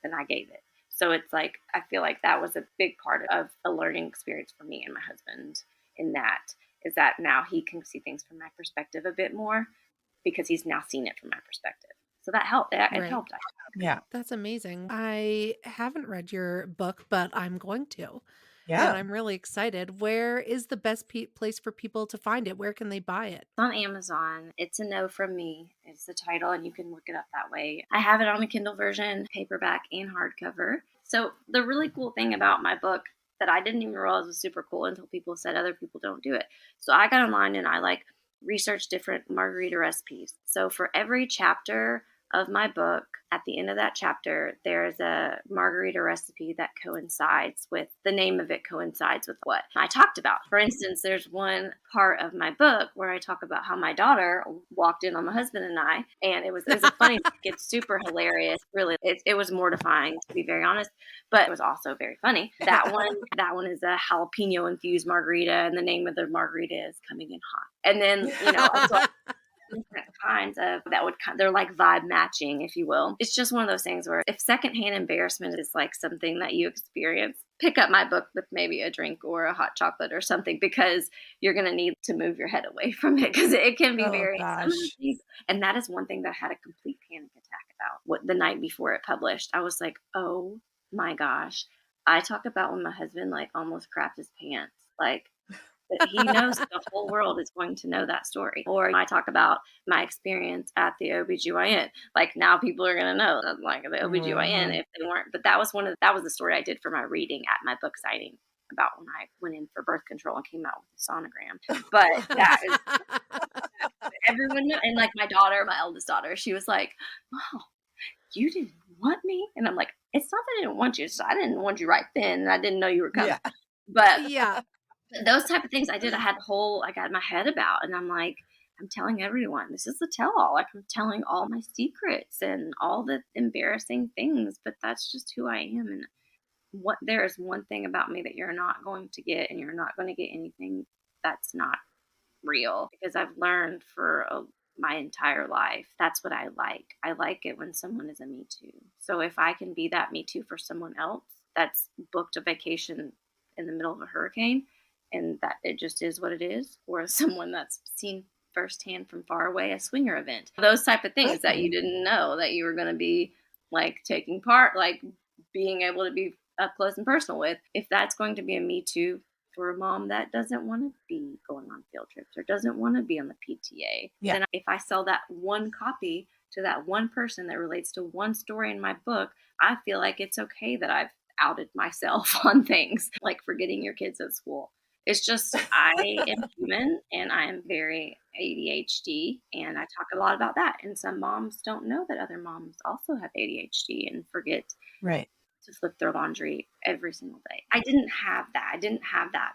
then I gave it. So it's like, I feel like that was a big part of a learning experience for me and my husband in that, is that now he can see things from my perspective a bit more because he's now seen it from my perspective. So that helped. It Right. helped. Yeah. That's amazing. I haven't read your book, but I'm going to. And Yeah. I'm really excited. Where is the best place for people to find it? Where can they buy it? It's on Amazon. It's a No From Me is the title, and you can look it up that way. I have it on a Kindle version, paperback, and hardcover. So the really cool thing about my book that I didn't even realize was super cool until people said other people don't do it. So I got online and I researched different margarita recipes. So for every chapter of my book, at the end of that chapter, there's a margarita recipe that coincides with the name of it, coincides with what I talked about. For instance, there's one part of my book where I talk about how my daughter walked in on my husband and I, and it was a funny, it's super hilarious. Really, it was mortifying, to be very honest, but it was also very funny. That one is a jalapeno infused margarita, and the name of the margarita is Coming in Hot. And then, so different kinds of they're like vibe matching, if you will. It's just one of those things where if secondhand embarrassment is like something that you experience, pick up my book with maybe a drink or a hot chocolate or something, because you're going to need to move your head away from it, because it can be Oh gosh. and that is one thing that I had a complete panic attack about the night before it published. I was like, oh my gosh. I talk about when my husband like almost crapped his pants. Like, but he knows the whole world is going to know that story. Or I talk about my experience at the OBGYN. Like, now people are going to know that, like, the OBGYN if they weren't. But that was the story I did for my reading at my book signing about when I went in for birth control and came out with a sonogram. But that is everyone knew. And like my eldest daughter, she was like, "Oh, you didn't want me?" And I'm like, "It's not that I didn't want you. It's just I didn't want you right then, and I didn't know you were coming." Yeah. But Yeah. those type of things I got in my head about, and I'm like, I'm telling everyone, this is the tell-all. Like, I'm telling all my secrets and all the embarrassing things, but that's just who I am. And there is one thing about me that you're not going to get, and you're not going to get anything that's not real, because I've learned for my entire life, that's what I like. I like it when someone is a Me Too. So if I can be that Me Too for someone else that's booked a vacation in the middle of a hurricane, and that it just is what it is, or someone that's seen firsthand from far away a swinger event, those type of things that you didn't know that you were going to be like taking part, like being able to be up close and personal with, if that's going to be a Me Too for a mom that doesn't want to be going on field trips or doesn't want to be on the PTA, then if I sell that one copy to that one person that relates to one story in my book, I feel like it's okay that I've outed myself on things like forgetting your kids at school. It's just, I am human and I am very ADHD, and I talk a lot about that. And some moms don't know that other moms also have ADHD and forget Right. to flip their laundry every single day. I didn't have that. I didn't have that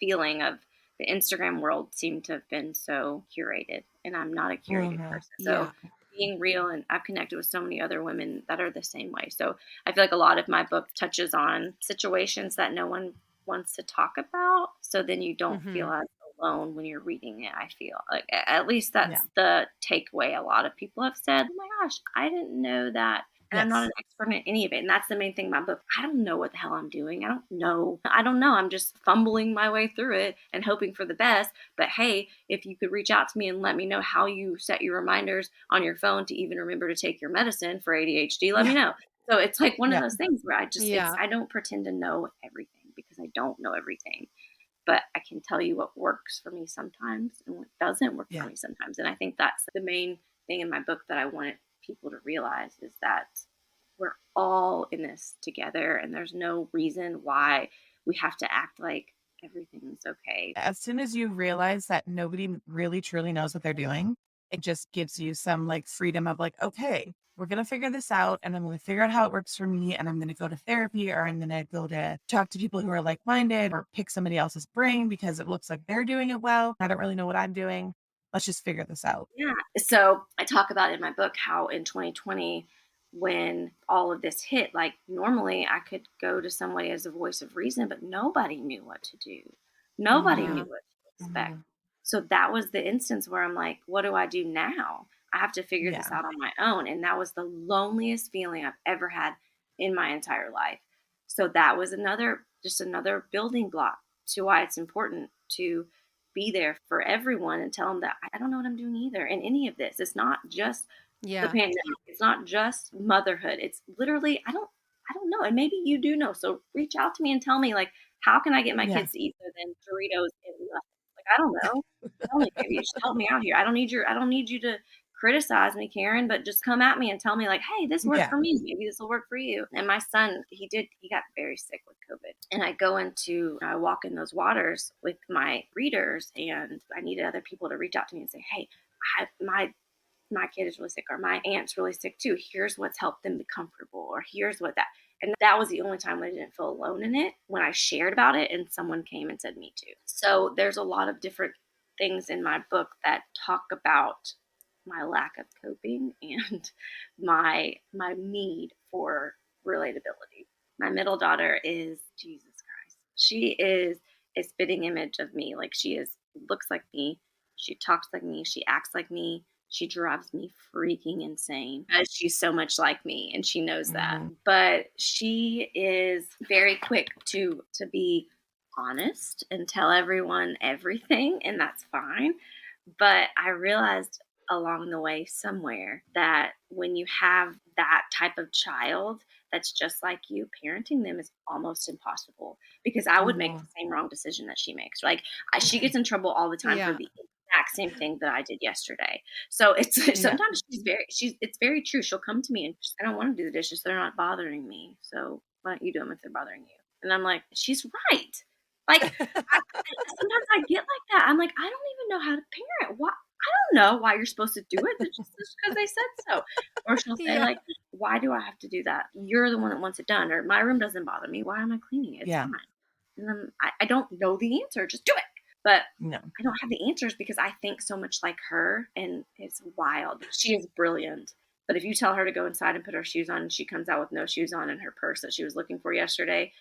feeling of the Instagram world seemed to have been so curated, and I'm not a curated person. So being real, and I've connected with so many other women that are the same way. So I feel like a lot of my book touches on situations that no one wants to talk about. So then you don't feel as alone when you're reading it. I feel like at least that's the takeaway. A lot of people have said, "Oh my gosh, I didn't know that." And I'm not an expert in any of it. And that's the main thing about my book. I don't know what the hell I'm doing. I don't know. I'm just fumbling my way through it and hoping for the best. But hey, if you could reach out to me and let me know how you set your reminders on your phone to even remember to take your medicine for ADHD, let me know. So it's like one of those things where I don't pretend to know everything, because I don't know everything. But I can tell you what works for me sometimes and what doesn't work for me sometimes. And I think that's the main thing in my book that I wanted people to realize, is that we're all in this together, and there's no reason why we have to act like everything's okay. As soon as you realize that nobody really truly knows what they're doing, it just gives you some like freedom of like, okay, we're going to figure this out and I'm going to figure out how it works for me. And I'm going to go to therapy or I'm going to go to talk to people who are like minded or pick somebody else's brain because it looks like they're doing it well. I don't really know what I'm doing. Let's just figure this out. Yeah. So I talk about in my book how in 2020, when all of this hit, like normally I could go to somebody as a voice of reason, but nobody knew what to do. Nobody Yeah. knew what to expect. So that was the instance where I'm like, what do I do now? I have to figure this Yeah. out on my own. And that was the loneliest feeling I've ever had in my entire life. So that was just another building block to why it's important to be there for everyone and tell them that I don't know what I'm doing either in any of this. It's not just the Yeah. pandemic. It's not just motherhood. It's literally I don't know. And maybe you do know. So reach out to me and tell me like how can I get my Yeah. kids to eat better than Doritos and nothing? Like I don't know. Tell me, baby. Just help me out here. I don't need you to criticize me, Karen, but just come at me and tell me like, hey, this worked Yeah. for me. Maybe this will work for you. And my son, he got very sick with COVID. And I walk in those waters with my readers and I needed other people to reach out to me and say, hey, my kid is really sick or my aunt's really sick too. Here's what's helped them be comfortable or here's what that. And that was the only time when I didn't feel alone in it, when I shared about it and someone came and said me too. So there's a lot of different things in my book that talk about my lack of coping and my need for relatability. My middle daughter is Jesus Christ. She is a spitting image of me. Like she is looks like me, she talks like me, she acts like me, she drives me freaking insane because she's so much like me and she knows that. But she is very quick to be honest and tell everyone everything and that's fine. But I realized along the way somewhere that when you have that type of child that's just like you, parenting them is almost impossible because I would make the same wrong decision that she makes. Like she gets in trouble all the time for Yeah. the exact same thing that I did yesterday. So it's sometimes it's very true. She'll come to me and I don't want to do the dishes. They're not bothering me. So why don't you do them if they're bothering you? And I'm like, she's right. Like sometimes I get like that. I'm like, I don't even know how to parent. Why? I don't know why you're supposed to do it. It's just because they said so. Or she'll say Yeah. like, why do I have to do that? You're the one that wants it done. Or my room doesn't bother me. Why am I cleaning it? It's Yeah. fine. And then I don't know the answer. Just do it. But No. I don't have the answers because I think so much like her and it's wild. She is brilliant. But if you tell her to go inside and put her shoes on and she comes out with no shoes on and her purse that she was looking for yesterday,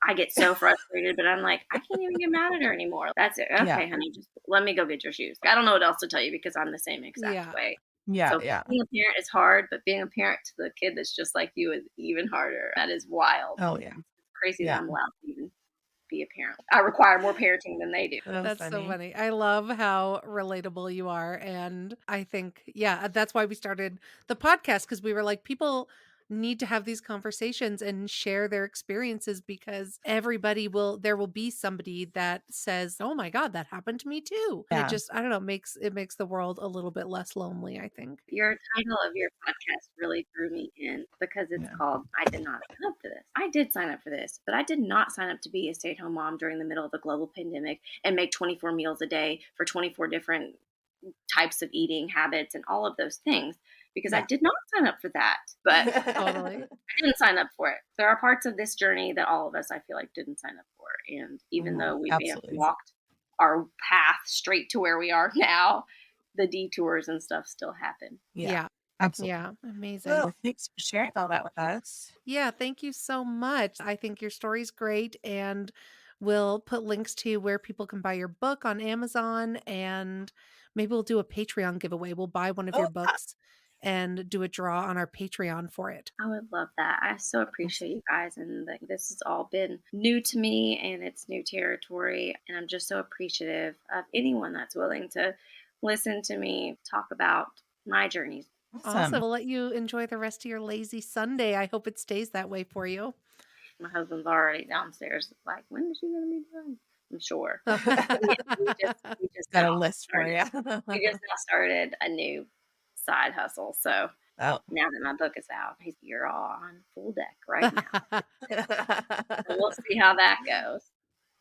I get so frustrated, but I'm like, I can't even get mad at her anymore. That's it. Yeah. Okay, honey, just let me go get your shoes. I don't know what else to tell you because I'm the same exact Yeah. way. Yeah. So Yeah. being a parent is hard, but being a parent to the kid that's just like you is even harder. That is wild. Oh yeah. It's crazy that Yeah. I'm allowed to even be a parent. I require more parenting than they do. That's so funny. I love how relatable you are. And I think, yeah, that's why we started the podcast because we were like, people need to have these conversations and share their experiences because there will be somebody that says, oh my God, that happened to me too. And it Yeah. just, I don't know, it makes the world a little bit less lonely, I think. Your title of your podcast really drew me in because it's Yeah. called I Did Not Sign Up for This. I did sign up for this, but I did not sign up to be a stay-at-home mom during the middle of a global pandemic and make 24 meals a day for 24 different types of eating habits and all of those things because I Yeah. did not sign up for that. But Totally. I didn't sign up for it. There are parts of this journey that all of us, I feel like, didn't sign up for. And even though we may have Absolutely. walked our path straight to where we are now, the detours and stuff still happen. Yeah. Yeah. Absolutely. Yeah. Amazing. Well, thanks for sharing all that with us. Yeah, thank you so much. I think your story's great, and we'll put links to where people can buy your book on Amazon, and maybe we'll do a Patreon giveaway. We'll buy one of your Oh, books and do a draw on our Patreon for it. I would love that. I so appreciate you guys. And like, this has all been new to me and it's new territory. And I'm just so appreciative of anyone that's willing to listen to me talk about my journeys. Awesome. awesome. We'll let you enjoy the rest of your lazy Sunday. I hope it stays that way for you. My husband's already downstairs, like, when is she going to be done? I'm sure. We just Got a now list for started. you. We just now started a new side hustle. So Oh. now that my book is out, you're all on full deck right now. So we'll see how that goes.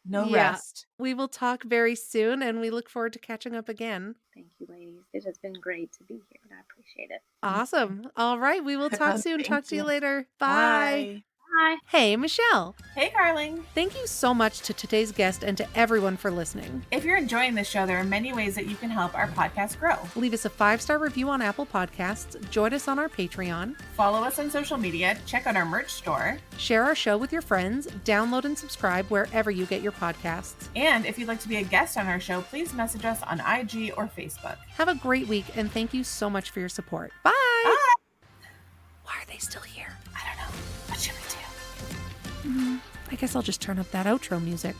No Yeah. rest. We will talk very soon, and we look forward to catching up again. Thank you, ladies. It has been great to be here, and I appreciate it. Awesome. All right. We will talk soon. Thank Talk to you you. later. Bye. Bye. Bye. Hey, Michelle. Hey, Carling. Thank you so much to today's guest and to everyone for listening. If you're enjoying this show, there are many ways that you can help our podcast grow. Leave us a 5-star review on Apple Podcasts. Join us on our Patreon. Follow us on social media. Check out our merch store. Share our show with your friends. Download and subscribe wherever you get your podcasts. And if you'd like to be a guest on our show, please message us on IG or Facebook. Have a great week, and thank you so much for your support. Bye. Bye. Why are they still here? I don't know. What should we do? I guess I'll just turn up that outro music.